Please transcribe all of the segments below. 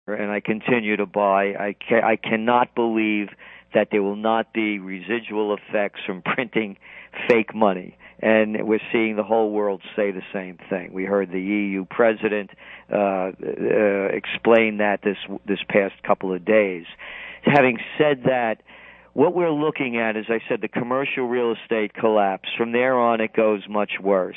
and I continue to buy. I cannot believe that there will not be residual effects from printing fake money. And we're seeing the whole world say the same thing. We heard the EU president explain that this past couple of days. Having said that, what we're looking at, as I said, the commercial real estate collapse. From there on, it goes much worse.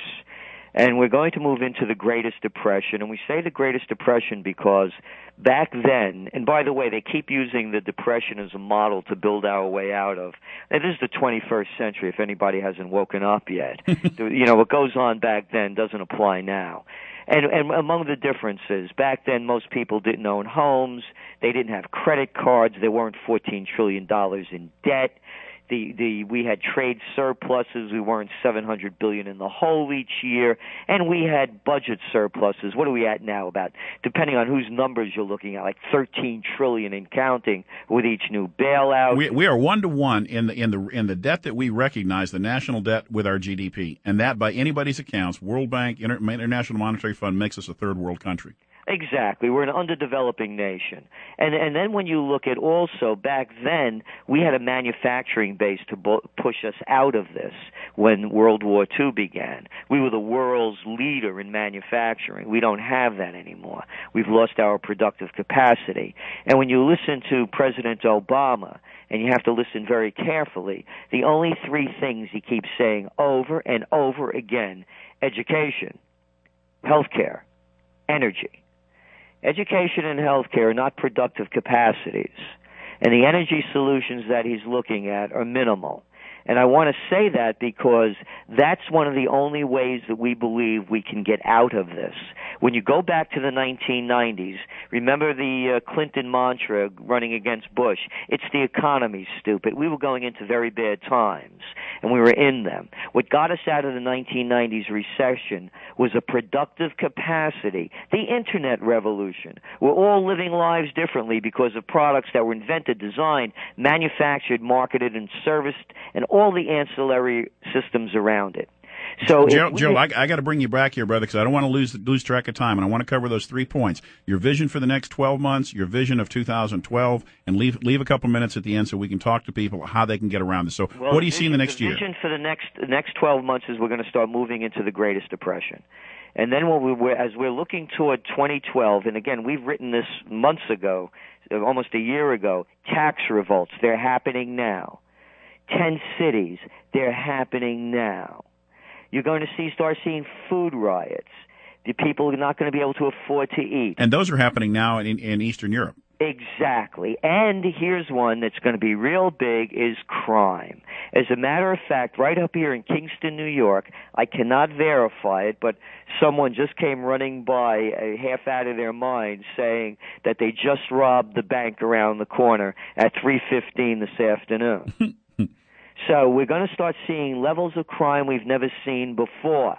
And we're going to move into the Greatest Depression. And we say the Greatest Depression because back then, and by the way, they keep using the Depression as a model to build our way out of. And this is the 21st century, if anybody hasn't woken up yet. What goes on back then doesn't apply now. And among the differences, back then most people didn't own homes. They didn't have credit cards. There weren't $14 trillion in debt. We had trade surpluses. We weren't $700 billion in the hole each year, and we had budget surpluses. What are we at now? About, depending on whose numbers you're looking at, like $13 trillion and counting with each new bailout. We are 1-to-1 in the debt that we recognize, the national debt with our GDP, and that by anybody's accounts, World Bank, International Monetary Fund, makes us a third world country. Exactly. We're an underdeveloping nation. And then when you look at also, back then, we had a manufacturing base to push us out of this when World War II began. We were the world's leader in manufacturing. We don't have that anymore. We've lost our productive capacity. And when you listen to President Obama, and you have to listen very carefully, the only three things he keeps saying over and over again: education, healthcare, energy. Education and healthcare are not productive capacities, and the energy solutions that he's looking at are minimal. And I want to say that because that's one of the only ways that we believe we can get out of this. When you go back to the 1990s, remember the Clinton mantra running against Bush, it's the economy, stupid. We were going into very bad times, and we were in them. What got us out of the 1990s recession was a productive capacity, the Internet revolution. We're all living lives differently because of products that were invented, designed, manufactured, marketed, and serviced, and all the ancillary systems around it. So, Gerald, I got to bring you back here, brother, because I don't want to lose track of time, and I want to cover those 3 points: your vision for the next 12 months, your vision of 2012, and leave a couple minutes at the end so we can talk to people how they can get around this. So, what do you see in the next year? The vision for the next 12 months is we're going to start moving into the Greatest Depression. And then as we're looking toward 2012, and again, we've written this months ago, almost a year ago, tax revolts, they're happening now. 10 cities, they're happening now. You're going to start seeing food riots. The people are not going to be able to afford to eat. And those are happening now in Eastern Europe. Exactly. And here's one that's going to be real big, is crime. As a matter of fact, right up here in Kingston, New York, I cannot verify it, but someone just came running by, half out of their mind, saying that they just robbed the bank around the corner at 3:15 this afternoon. So we're going to start seeing levels of crime we've never seen before.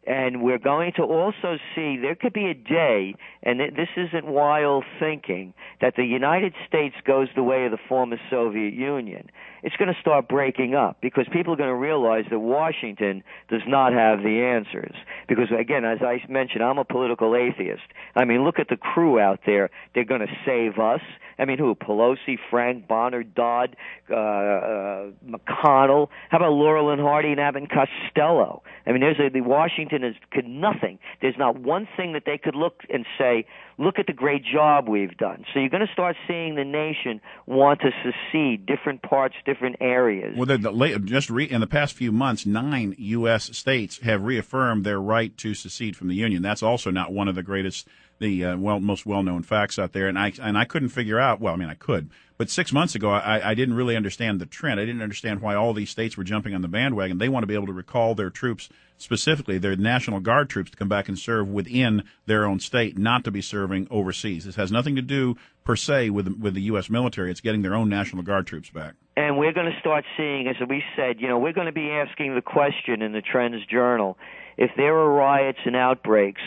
And we're going to also see there could be a day, and this isn't wild thinking, that the United States goes the way of the former Soviet Union. It's going to start breaking up because people are going to realize that Washington does not have the answers. Because, again, as I mentioned, I'm a political atheist. I mean, look at the crew out there. They're going to save us. I mean, who? Pelosi, Frank, Bonner, Dodd, McConnell. How about Laurel and Hardy and Abbott and Costello? I mean, the Washington could nothing. There's not one thing that they could look and say, look at the great job we've done. So you're going to start seeing the nation want to secede, different parts, different areas. Well, in the past few months, 9 U.S. states have reaffirmed their right to secede from the Union. That's also not one of the greatest, most well-known facts out there. And I couldn't figure out. Well, I mean, I could. But 6 months ago, I didn't really understand the trend. I didn't understand why all these states were jumping on the bandwagon. They want to be able to recall their troops, specifically their National Guard troops, to come back and serve within their own state, not to be serving overseas. This has nothing to do, per se, with the U.S. military. It's getting their own National Guard troops back. And we're going to start seeing, as we said, we're going to be asking the question in the Trends Journal, if there are riots and outbreaks,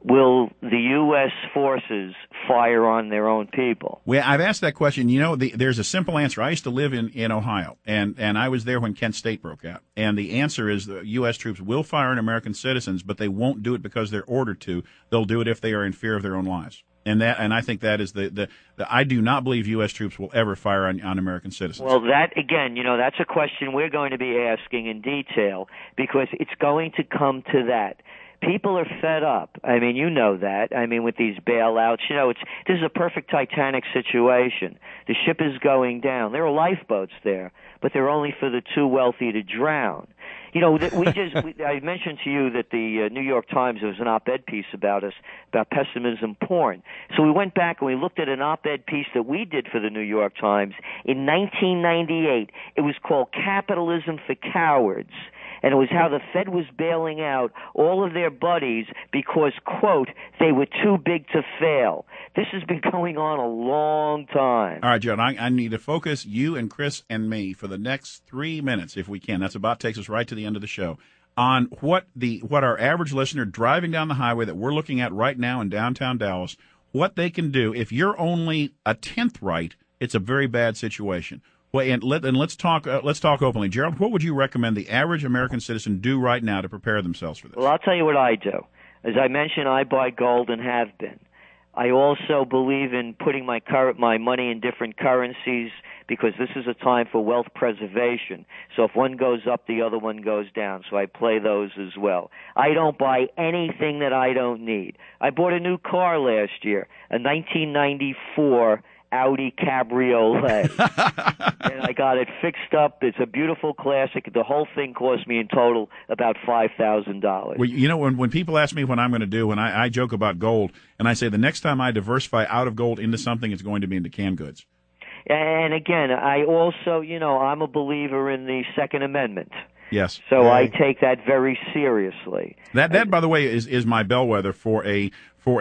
will the U.S. forces fire on their own people? Well, I've asked that question. There's a simple answer. I used to live in Ohio, and I was there when Kent State broke out. And the answer is the U.S. troops will fire on American citizens, but they won't do it because they're ordered to. They'll do it if they are in fear of their own lives. And I think that is the I do not believe U.S. troops will ever fire on American citizens. Well, that, again, that's a question we're going to be asking in detail, because it's going to come to that. People are fed up. I mean, you know that. I mean, with these bailouts, this is a perfect Titanic situation. The ship is going down. There are lifeboats there, but they're only for the too wealthy to drown. I mentioned to you that the New York Times, there was an op-ed piece about pessimism porn. So we went back and we looked at an op-ed piece that we did for the New York Times in 1998. It was called Capitalism for Cowards. And it was how the Fed was bailing out all of their buddies because, quote, they were too big to fail. This has been going on a long time. All right, Gerald, I need to focus you and Chris and me for the next 3 minutes, if we can. That's about takes us right to the end of the show. On what our average listener driving down the highway that we're looking at right now in downtown Dallas, what they can do. If you're only a tenth right, it's a very bad situation. Well, and let's talk openly. Gerald, what would you recommend the average American citizen do right now to prepare themselves for this? Well, I'll tell you what I do. As I mentioned, I buy gold and have been. I also believe in putting my money in different currencies because this is a time for wealth preservation. So if one goes up, the other one goes down. So I play those as well. I don't buy anything that I don't need. I bought a new car last year, a 1994 Audi Cabriolet. And I got it fixed up. It's a beautiful classic. The whole thing cost me in total about $5,000. Well, when people ask me what I'm going to do, when I joke about gold, and I say the next time I diversify out of gold into something, it's going to be into canned goods. And again, I also, I'm a believer in the Second Amendment. Yes. So I take that very seriously. That, by the way, is my bellwether for a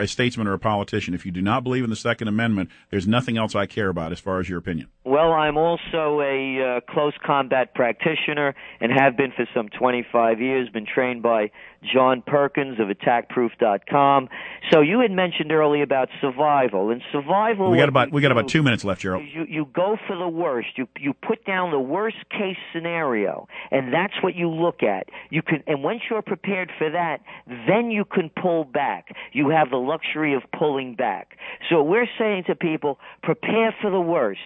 statesman or a politician. If you do not believe in the Second Amendment, there's nothing else I care about as far as your opinion. Well, I'm also a close combat practitioner and have been for some 25 years, been trained by John Perkins of attackproof.com. So you had mentioned earlier about survival. And survival... We got about 2 minutes left, Gerald. You go for the worst. You put down the worst case scenario, and that's what you look at. And once you're prepared for that, then you can pull back. You have the luxury of pulling back. So we're saying to people, prepare for the worst.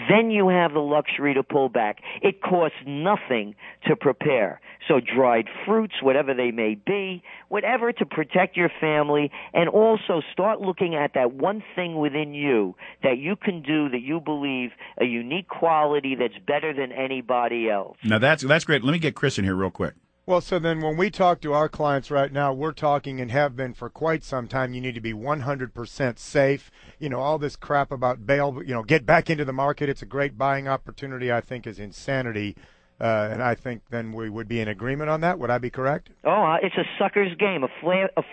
Then you have the luxury to pull back. It costs nothing to prepare. So dried fruits, whatever they may be, whatever to protect your family, and also start looking at that one thing within you that you can do that you believe a unique quality that's better than anybody else. Now that's great. Let me get Chris in here real quick. Well, so then when we talk to our clients right now, we're talking and have been for quite some time, you need to be 100% safe. All this crap about bail, get back into the market. It's a great buying opportunity, I think, is insanity. And I think then we would be in agreement on that. Would I be correct? Oh, it's a sucker's game, a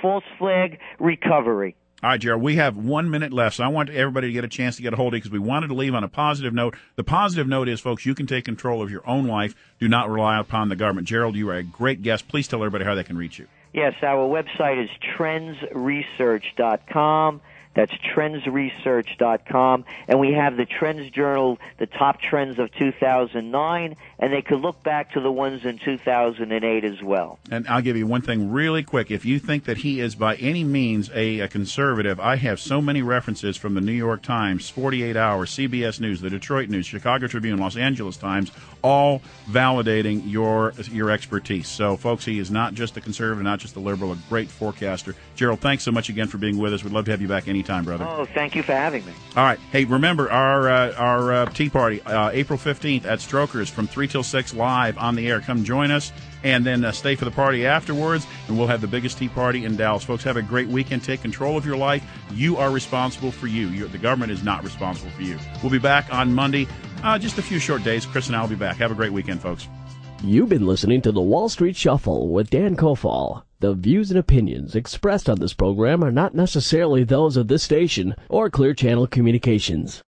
false flag recovery. All right, Gerald, we have 1 minute left, so I want everybody to get a chance to get a hold of you because we wanted to leave on a positive note. The positive note is, folks, you can take control of your own life. Do not rely upon the government. Gerald, you are a great guest. Please tell everybody how they can reach you. Yes, our website is trendsresearch.com. That's trendsresearch.com. And we have the Trends Journal, the top trends of 2009, and they could look back to the ones in 2008 as well. And I'll give you one thing really quick. If you think that he is by any means a conservative, I have so many references from the New York Times, 48 Hours, CBS News, the Detroit News, Chicago Tribune, Los Angeles Times, all validating your expertise. So, folks, he is not just a conservative, not just a liberal, a great forecaster. Gerald, thanks so much again for being with us. We'd love to have you back anytime, brother. Oh, thank you for having me. All right. Hey, remember our Tea Party, April 15th at Strokers from 3 till 6 live on the air. Come join us and then stay for the party afterwards, and we'll have the biggest tea party in Dallas. Folks, have a great weekend. Take control of your life. You are responsible for you. The government is not responsible for you. We'll be back on Monday. Just a few short days. Chris and I will be back. Have a great weekend, folks. You've been listening to the Wall Street Shuffle with Dan Kofal. The views and opinions expressed on this program are not necessarily those of this station or Clear Channel Communications.